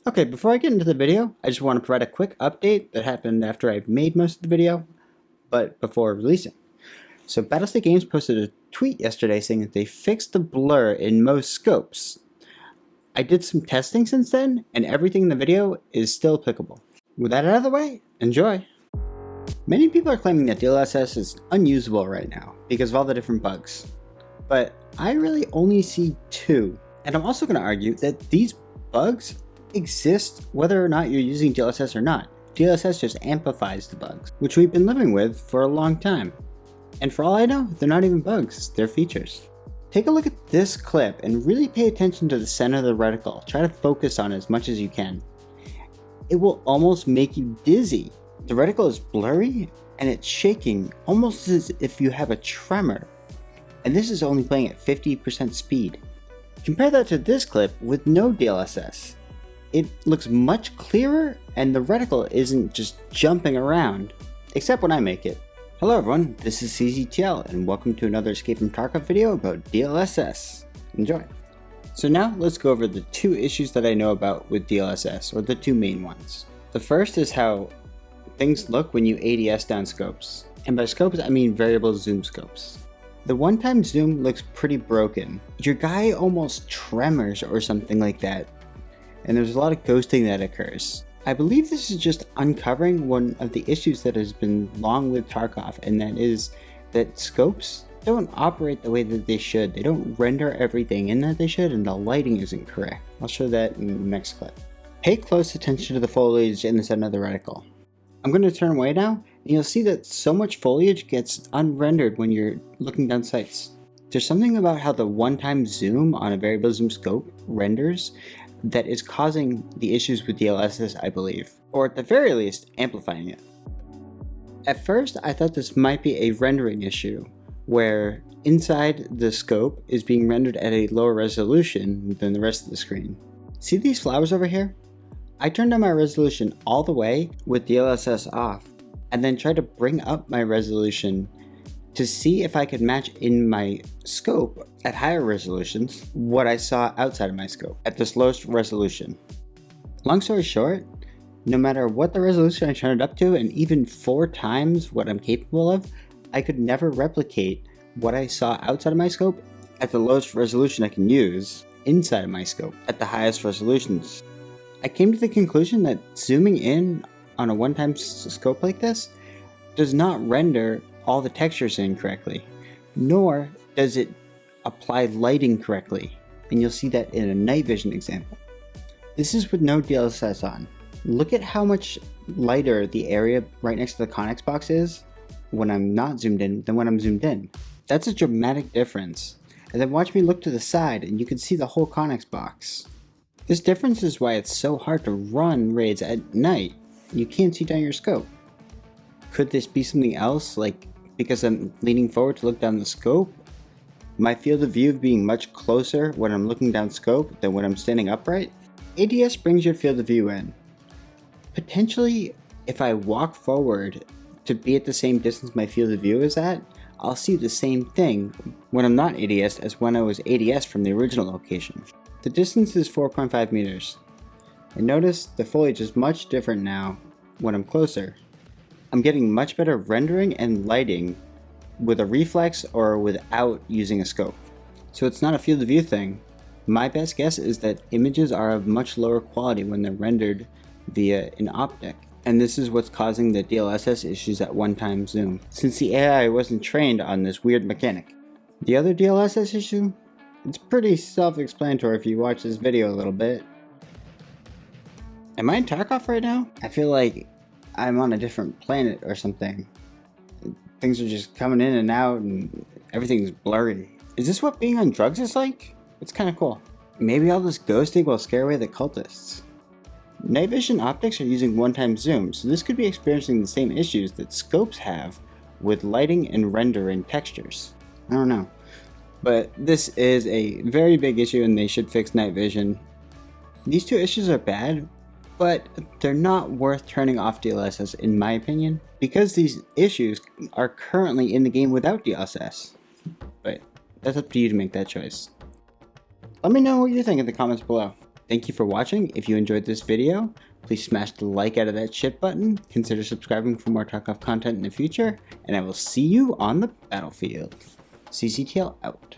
Okay, before I get into the video, I just want to provide a quick update that happened after I made most of the video, but before releasing. So Battlestate Games posted a tweet yesterday saying that they fixed the blur in most scopes. I did some testing since then, and everything in the video is still applicable. With that out of the way, enjoy! Many people are claiming that DLSS is unusable right now because of all the different bugs, but I really only see two. And I'm also going to argue that these bugs exist whether or not you're using DLSS or not. DLSS just amplifies the bugs, which we've been living with for a long time. And for all I know, they're not even bugs, they're features. Take a look at this clip and really pay attention to the center of the reticle. Try to focus on it as much as you can. It will almost make you dizzy. The reticle is blurry and it's shaking almost as if you have a tremor. And this is only playing at 50% speed. Compare that to this clip with no DLSS. It looks much clearer and the reticle isn't just jumping around, except when I make it. Hello everyone, this is cztl and welcome to another Escape From Tarkov video about DLSS. Enjoy! So now let's go over the two issues that I know about with DLSS, or the two main ones. The first is how things look when you ADS down scopes. And by scopes I mean variable zoom scopes. The one-time zoom looks pretty broken. Your guy almost tremors or something like that. And there's a lot of ghosting that occurs. I believe this is just uncovering one of the issues that has been long with Tarkov, and that is that scopes don't operate the way that they should. They don't render everything in that they should, and the lighting isn't correct. I'll show that in the next clip. Pay close attention to the foliage in the center of the reticle. I'm going to turn away now, and you'll see that so much foliage gets unrendered when you're looking down sights. There's something about how the one-time zoom on a variable zoom scope renders that is causing the issues with DLSS, I believe, or at the very least, amplifying it. At first, I thought this might be a rendering issue, where inside the scope is being rendered at a lower resolution than the rest of the screen. See these flowers over here? I turned down my resolution all the way with DLSS off, and then tried to bring up my resolution to see if I could match in my scope at higher resolutions what I saw outside of my scope at this lowest resolution. Long story short, no matter what the resolution I turned it up to, and even 4 times what I'm capable of, I could never replicate what I saw outside of my scope at the lowest resolution I can use inside of my scope at the highest resolutions. I came to the conclusion that zooming in on a one-time scope like this does not render all the textures in correctly, nor does it apply lighting correctly, and you'll see that in a night vision example. This is with no DLSS on. Look at how much lighter the area right next to the Connex box is when I'm not zoomed in than when I'm zoomed in. That's a dramatic difference. And then watch me look to the side and you can see the whole Connex box. This difference is why it's so hard to run raids at night. You can't see down your scope. Could this be something else, like because I'm leaning forward to look down the scope? My field of view being much closer when I'm looking down scope than when I'm standing upright? ADS brings your field of view in. Potentially, if I walk forward to be at the same distance my field of view is at, I'll see the same thing when I'm not ADS as when I was ADS from the original location. The distance is 4.5 meters. And notice the foliage is much different now when I'm closer. I'm getting much better rendering and lighting with a reflex or without using a scope. So it's not a field of view thing. My best guess is that images are of much lower quality when they're rendered via an optic. And this is what's causing the DLSS issues at one-time zoom, since the AI wasn't trained on this weird mechanic. The other DLSS issue? It's pretty self-explanatory if you watch this video a little bit. Am I in Tarkov right now? I feel like I'm on a different planet or something. Things are just coming in and out and everything's blurry. Is this what being on drugs is like? It's kind of cool. Maybe all this ghosting will scare away the cultists. Night vision optics are using one-time zoom, so this could be experiencing the same issues that scopes have with lighting and render and textures. I don't know. But this is a very big issue and they should fix night vision. These two issues are bad, but they're not worth turning off DLSS in my opinion, because these issues are currently in the game without DLSS. But that's up to you to make that choice. Let me know what you think in the comments below. Thank you for watching. If you enjoyed this video, please smash the like out of that shit button. Consider subscribing for more Tarkov content in the future, and I will see you on the battlefield. CCTL out.